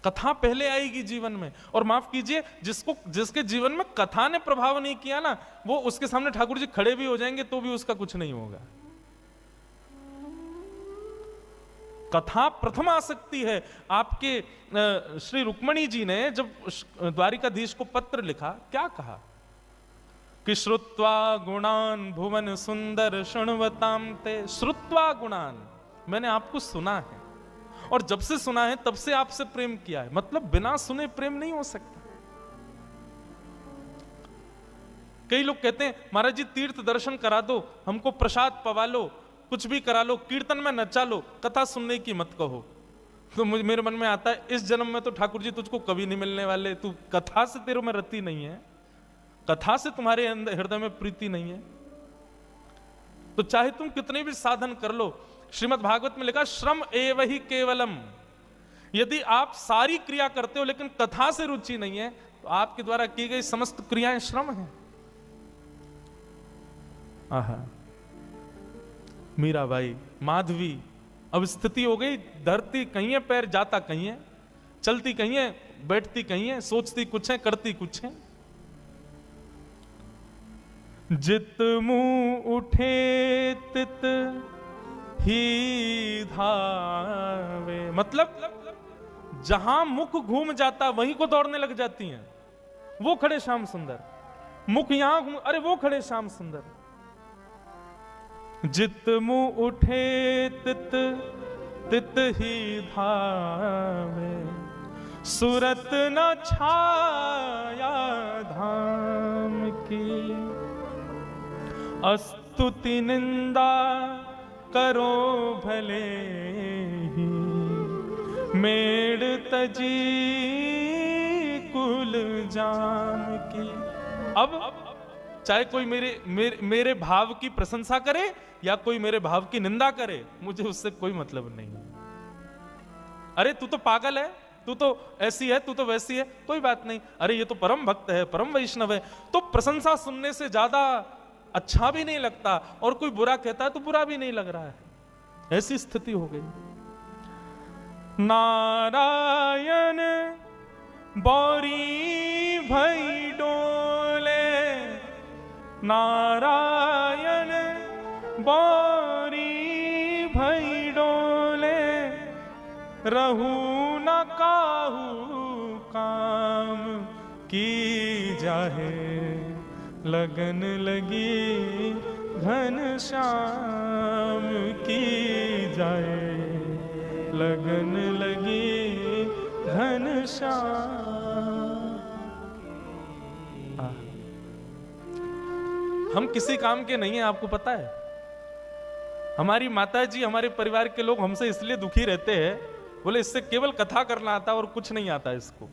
Speaker 1: कथा पहले आएगी जीवन में। और माफ कीजिए, जिसके जीवन में कथा ने प्रभाव नहीं किया ना, वो उसके सामने ठाकुर जी खड़े भी हो जाएंगे तो भी उसका कुछ नहीं होगा। कथा प्रथम आसक्ति है। आपके श्री रुक्मणी जी ने जब द्वारिकाधीश को पत्र लिखा, क्या कहा कि श्रुत्वा गुणान भुवन सुंदर शृण्वताम ते। श्रुत्वा गुणान, मैंने आपको सुना है, और जब से सुना है तब से आपसे प्रेम किया है। मतलब बिना सुने प्रेम नहीं हो सकता। कई लोग कहते हैं महाराज जी तीर्थ दर्शन करा दो, हमको प्रसाद पवा लो, कुछ भी करा लो, कीर्तन में नचा लो, कथा सुनने की मत कहो। तो मेरे मन में आता है, इस जन्म में तो ठाकुर जी तुझको कभी नहीं मिलने वाले। तू कथा से तेरे में रति नहीं है, कथा से तुम्हारे हृदय में प्रीति नहीं है, तो चाहे तुम कितने भी साधन कर लो। श्रीमद् भागवत में लिखा, श्रम एव ही केवलम। यदि आप सारी क्रिया करते हो लेकिन कथा से रुचि नहीं है, तो आपके द्वारा की गई समस्त क्रियाएं श्रम हैं। आहा, मीराबाई, माधवी, अब स्थिति हो गई, धरती कहीं है, पैर जाता कहीं है, चलती कहीं है, बैठती कहीं है, सोचती कुछ है, करती कुछ है। जित मुंह उठे तित ही धावे। मतलब जहां मुख घूम जाता वहीं को दौड़ने लग जाती हैं। वो खड़े श्याम सुंदर, मुख यहां घूम, अरे वो खड़े श्याम सुंदर। जित मुंह उठे तित तित ही धावे, सुरत न छाया धाम की। अस्तुति निंदा करो भले ही, मेड़ तजी कुल जाम की। अब चाहे कोई मेरे भाव की प्रशंसा करे या कोई मेरे भाव की निंदा करे, मुझे उससे कोई मतलब नहीं। अरे तू तो पागल है, तू तो ऐसी है, तू तो वैसी है, कोई बात नहीं। अरे ये तो परम भक्त है, परम वैष्णव है, तो प्रशंसा सुनने से ज्यादा अच्छा भी नहीं लगता, और कोई बुरा कहता है तो बुरा भी नहीं लग रहा है। ऐसी स्थिति हो गई। नारायण बौरी भई डोले, नारायण बौरी भई डोले, रहू न काहू काम की जाहे, लगन लगी घनश्याम की जाए, लगन लगी घनश्याम। हम किसी काम के नहीं है, आपको पता है। हमारी माता जी, हमारे परिवार के लोग हमसे इसलिए दुखी रहते हैं, बोले इससे केवल कथा करना आता और कुछ नहीं आता इसको।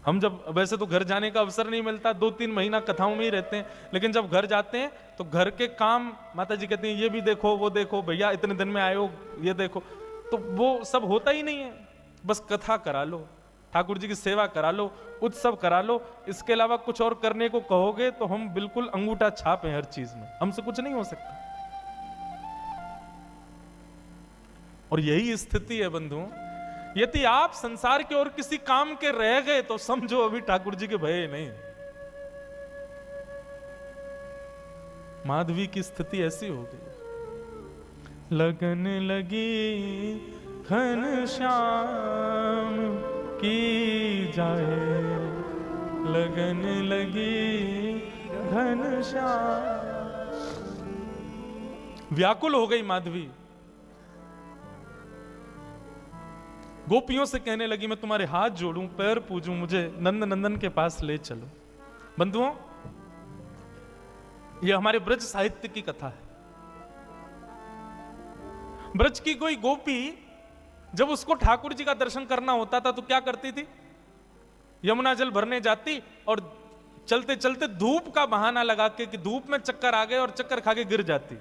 Speaker 1: हम जब, वैसे तो घर जाने का अवसर नहीं मिलता, 2-3 महीना कथाओं में ही रहते हैं, लेकिन जब घर जाते हैं तो घर के काम माता जी कहती हैं ये भी देखो, वो देखो, भैया इतने दिन में आए हो, ये देखो, तो वो सब होता ही नहीं है। बस कथा करा लो, ठाकुर जी की सेवा करा लो, उत्सव करा लो, इसके अलावा कुछ और करने को कहोगे तो हम बिल्कुल अंगूठा छाप हैं हर चीज में, हमसे कुछ नहीं हो सकता। और यही स्थिति है बंधुओं, यदि आप संसार के और किसी काम के रह गए तो समझो अभी ठाकुर जी के भय नहीं। माधवी की स्थिति ऐसी हो गई, लगन लगी घनश्याम की जाए, लगन लगी घनश्याम। व्याकुल हो गई माधवी, गोपियों से कहने लगी मैं तुम्हारे हाथ जोड़ूं, पैर पूजूं, मुझे नंद नंदन के पास ले चलो। बंधुओं, यह हमारे ब्रज साहित्य की कथा है। ब्रज की कोई गोपी जब उसको ठाकुर जी का दर्शन करना होता था तो क्या करती थी? यमुना जल भरने जाती और चलते चलते धूप का बहाना लगा के कि धूप में चक्कर आ गए और चक्कर खा के गिर जाती,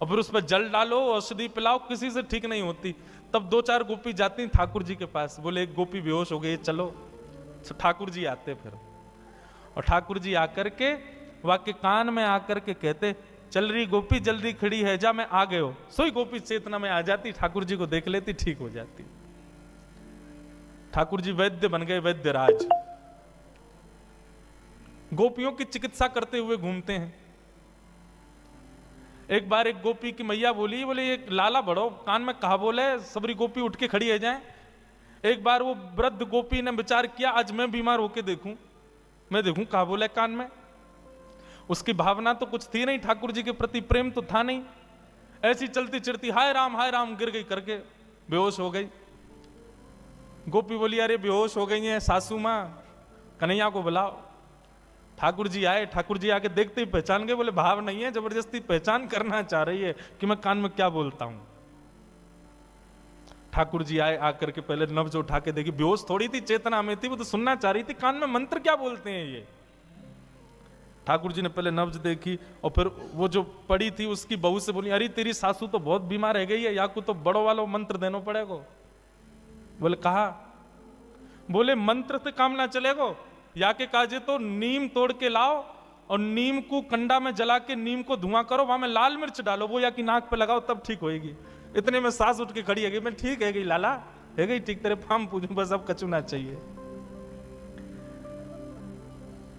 Speaker 1: और फिर उस पर जल डालो, औषधि पिलाओ, किसी से ठीक नहीं होती। तब 2-4 गोपी जाती ठाकुर जी के पास, बोले एक गोपी बेहोश हो गई, चलो। ठाकुर जी आते फिर, और ठाकुर जी आकर के वाक्य कान में आकर के कहते, चल रही गोपी जल्दी खड़ी है जा, मैं आ गए हो। सोई गोपी चेतना में आ जाती, ठाकुर जी को देख लेती, ठीक हो जाती। ठाकुर जी वैद्य बन गए, वैद्य राज, गोपियों की चिकित्सा करते हुए घूमते हैं। एक बार एक गोपी की मैया बोली, बोले एक लाला बड़ो कान में कहा बोले, सबरी गोपी उठ के खड़ी है जाए। एक बार वो वृद्ध गोपी ने विचार किया, आज मैं बीमार होके देखूं, मैं देखूं कहा बोले कान में। उसकी भावना तो कुछ थी नहीं, ठाकुर जी के प्रति प्रेम तो था नहीं। ऐसी चलती चलती हाय राम गिर गई करके बेहोश हो गई। गोपी बोली अरे बेहोश हो गई है सासू मां, कन्हैया को बुलाओ। ठाकुर जी आए, ठाकुर जी आके देखते ही पहचान गए, बोले भाव नहीं है, जबरदस्ती पहचान करना चाह रही है कि मैं कान में क्या बोलता हूं। ठाकुर जी आए, आकर के पहले नब्ज उठा के देखी, बेहोश थोड़ी थी, चेतना में थी, वो तो सुनना चाह रही थी, कान में मंत्र क्या बोलते हैं ये। ठाकुर जी ने पहले नब्ज देखी और फिर वो जो पड़ी थी उसकी बहू से बोली, अरे तेरी सासू तो बहुत बीमार रह गई है, या को तो बड़ो वालो मंत्र देना पड़ेगा। बोले कहा, बोले मंत्र से काम ना चलेगा, या के काजे तो नीम तोड़ के लाओ और नीम को कंडा में जला के नीम को धुआं करो, वहां में लाल मिर्च डालो, वो या की नाक पे लगाओ, तब ठीक होएगी। इतने में सास उठ के खड़ी है गई, मैं ठीक है गई लाला, है गई ठीक, तेरे फार्म पूजू, बस अब कचूना चाहिए।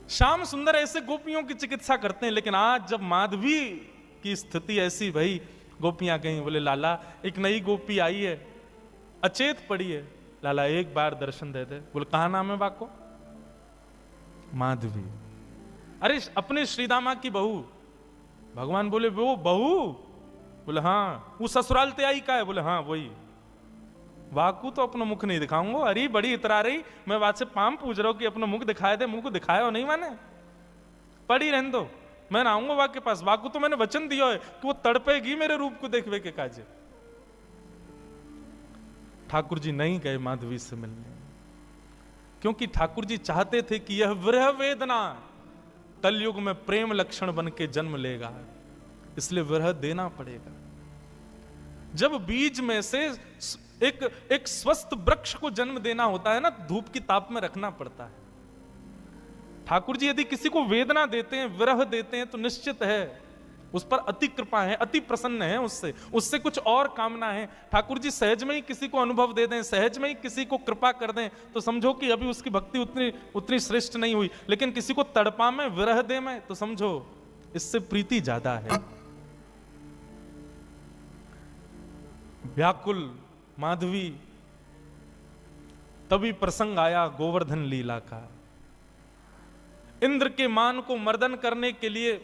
Speaker 1: श्याम सुंदर ऐसे गोपियों की चिकित्सा करते हैं, लेकिन आज जब माधवी की स्थिति ऐसी भई, गोपियां गई, बोले लाला एक नई गोपी आई है, अचेत पड़ी है, लाला एक बार दर्शन दे दे। बोले कहा नाम है बाको? माधवी। अरे अपने श्रीदामा की बहू। भगवान बोले वो बहू? बोले हाँ। वो ससुराल ते आई का है? बोले हाँ वही। वाकू तो अपना मुख नहीं दिखाऊंगा, अरे बड़ी इतरा रही, मैं बात से पाम पूछ रहा हूं कि अपना मुख दिखाए दे, मुंह को दिखाया हो नहीं माने, पड़ी रहने दो, मैं ना आऊंगा वाक के पास। वाकू तो मैंने वचन दिया है कि वो तड़पेगी मेरे रूप को देखवे के काजे। ठाकुर जी नहीं गए माधवी से मिलने, क्योंकि ठाकुर जी चाहते थे कि यह विरह वेदना कलयुग में प्रेम लक्षण बन के जन्म लेगा, इसलिए विरह देना पड़ेगा। जब बीज में से एक स्वस्थ वृक्ष को जन्म देना होता है ना, धूप की ताप में रखना पड़ता है। ठाकुर जी यदि किसी को वेदना देते हैं, विरह देते हैं, तो निश्चित है उस पर अति कृपा है, अति प्रसन्न है, उससे कुछ और कामना है। ठाकुर जी सहज में ही किसी को अनुभव दे दें, सहज में ही किसी को कृपा कर दें, तो समझो कि अभी उसकी भक्ति उतनी श्रेष्ठ नहीं हुई। लेकिन किसी को तड़पा में, विरह दे में, तो समझो इससे प्रीति ज्यादा है। व्याकुल माधवी, तभी प्रसंग आया गोवर्धन लीला का। इंद्र के मान को मर्दन करने के लिए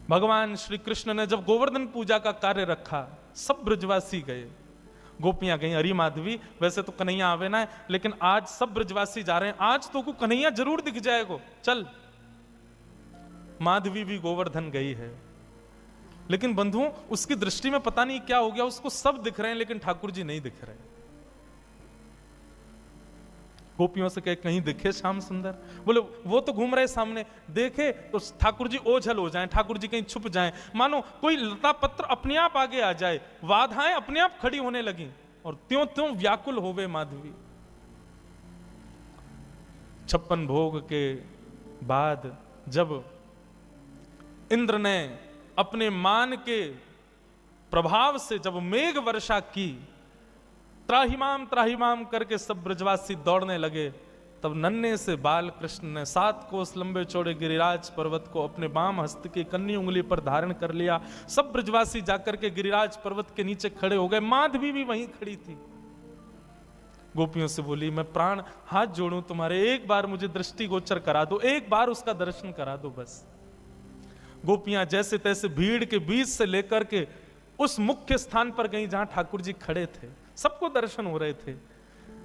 Speaker 1: भगवान श्री कृष्ण ने जब गोवर्धन पूजा का कार्य रखा, सब ब्रजवासी गए, गोपियां गई। अरे माधवी वैसे तो कन्हैया आवे ना है, लेकिन आज सब ब्रजवासी जा रहे हैं, आज तो को कन्हैया जरूर दिख जाएगा, चल। माधवी भी गोवर्धन गई है, लेकिन बंधुओं उसकी दृष्टि में पता नहीं क्या हो गया, उसको सब दिख रहे हैं लेकिन ठाकुर जी नहीं दिख रहे। गोपियों से कहे कहीं दिखे श्याम सुंदर? बोले वो तो घूम रहे सामने, देखे तो ठाकुर जी ओझल हो जाएं, ठाकुर जी कहीं छुप जाएं, मानो कोई लता पत्र अपने आप आगे आ जाए, बाधाएं अपने आप खड़ी होने लगी और त्यों त्यों व्याकुल हो गए माधवी। 56 भोग के बाद जब इंद्र ने अपने मान के प्रभाव से जब मेघ वर्षा की, त्राहिमाम करके सब ब्रजवासी दौड़ने लगे, तब नन्हे से बाल कृष्ण ने 7 कोस लंबे चौड़े गिरिराज पर्वत को अपने बाम हस्त की कन्नी उंगली पर धारण कर लिया। सब ब्रजवासी जाकर के गिरिराज पर्वत के नीचे खड़े हो गए। माधवी भी वहीं खड़ी थी। गोपियों से बोली, मैं प्राण हाथ जोड़ूं तुम्हारे, एक बार मुझे दृष्टि गोचर करा दो, एक बार उसका दर्शन करा दो बस। गोपियां जैसे तैसे भीड़ के बीच से लेकर के उस मुख्य स्थान पर गई जहां ठाकुर जी खड़े थे। सबको दर्शन हो रहे थे,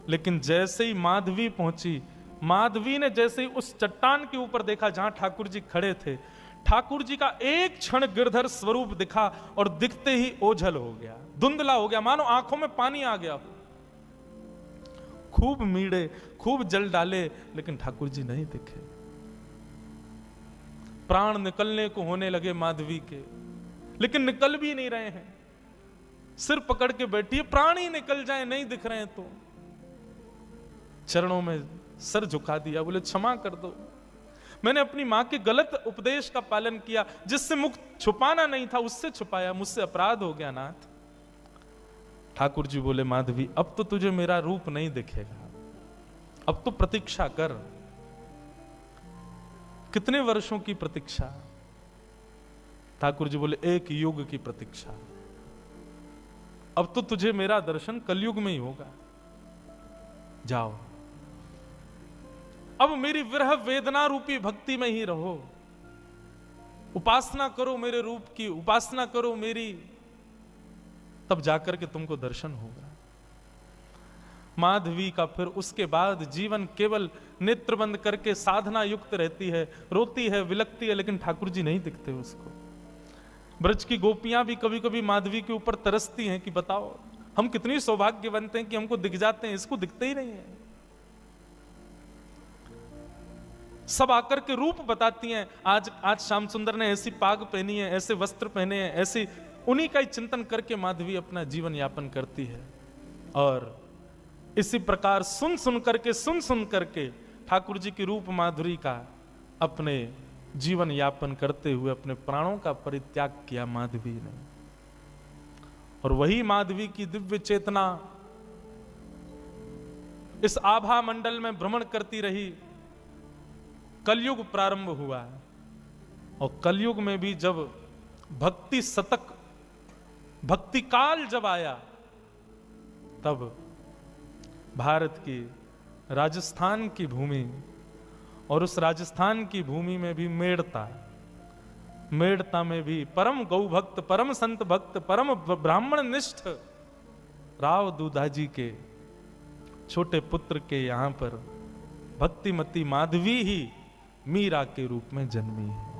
Speaker 1: लेकिन जैसे ही माधवी पहुंची, माधवी ने जैसे ही उस चट्टान के ऊपर देखा जहां ठाकुर जी खड़े थे, ठाकुर जी का एक क्षण गिरधर स्वरूप दिखा और दिखते ही ओझल हो गया, धुंधला हो गया, मानो आंखों में पानी आ गया हो। खूब मीड़े, खूब जल डाले, लेकिन ठाकुर जी नहीं दिखे। प्राण निकलने को होने लगे माधवी के, लेकिन निकल भी नहीं रहे हैं। सिर पकड़ के बैठी है, प्राण ही निकल जाए, नहीं दिख रहे हैं। तो चरणों में सर झुका दिया, बोले क्षमा कर दो, मैंने अपनी मां के गलत उपदेश का पालन किया, जिससे मुख छुपाना नहीं था उससे छुपाया, मुझसे अपराध हो गया नाथ। ठाकुर जी बोले, माधवी अब तो तुझे मेरा रूप नहीं दिखेगा, अब तो प्रतीक्षा कर। कितने वर्षों की प्रतीक्षा? ठाकुर जी बोले, 1 युग की प्रतीक्षा। अब तो तुझे मेरा दर्शन कलयुग में ही होगा, जाओ अब मेरी विरह वेदना रूपी भक्ति में ही रहो, उपासना करो मेरे रूप की, उपासना करो मेरी, तब जाकर के तुमको दर्शन होगा। माधवी का फिर उसके बाद जीवन केवल नेत्र बंद करके साधना युक्त रहती है, रोती है, विलकती है, लेकिन ठाकुर जी नहीं दिखते उसको। ब्रज की गोपियां भी कभी कभी माधवी के ऊपर तरसती हैं कि बताओ हम कितनी सौभाग्यवंत हैं कि हमको दिख जाते हैं, इसको दिखते ही नहीं है। सब आकर के रूप बताती हैं, आज श्याम सुंदर ने ऐसी पाग पहनी है, ऐसे वस्त्र पहने हैं, ऐसी, उन्हीं का ही चिंतन करके माधवी अपना जीवन यापन करती है। और इसी प्रकार सुन सुन करके ठाकुर जी की रूप माधुरी का अपने जीवन यापन करते हुए अपने प्राणों का परित्याग किया माधवी ने। और वही माधवी की दिव्य चेतना इस आभा मंडल में भ्रमण करती रही। कलयुग प्रारंभ हुआ, और कलयुग में भी जब भक्ति शतक, भक्ति काल जब आया, तब भारत की राजस्थान की भूमि, और उस राजस्थान की भूमि में भी मेड़ता में भी परम गौ भक्त, परम संत भक्त, परम ब्राह्मण निष्ठ राव दूधाजी के छोटे पुत्र के यहां पर भक्तिमती माधवी ही मीरा के रूप में जन्मी है।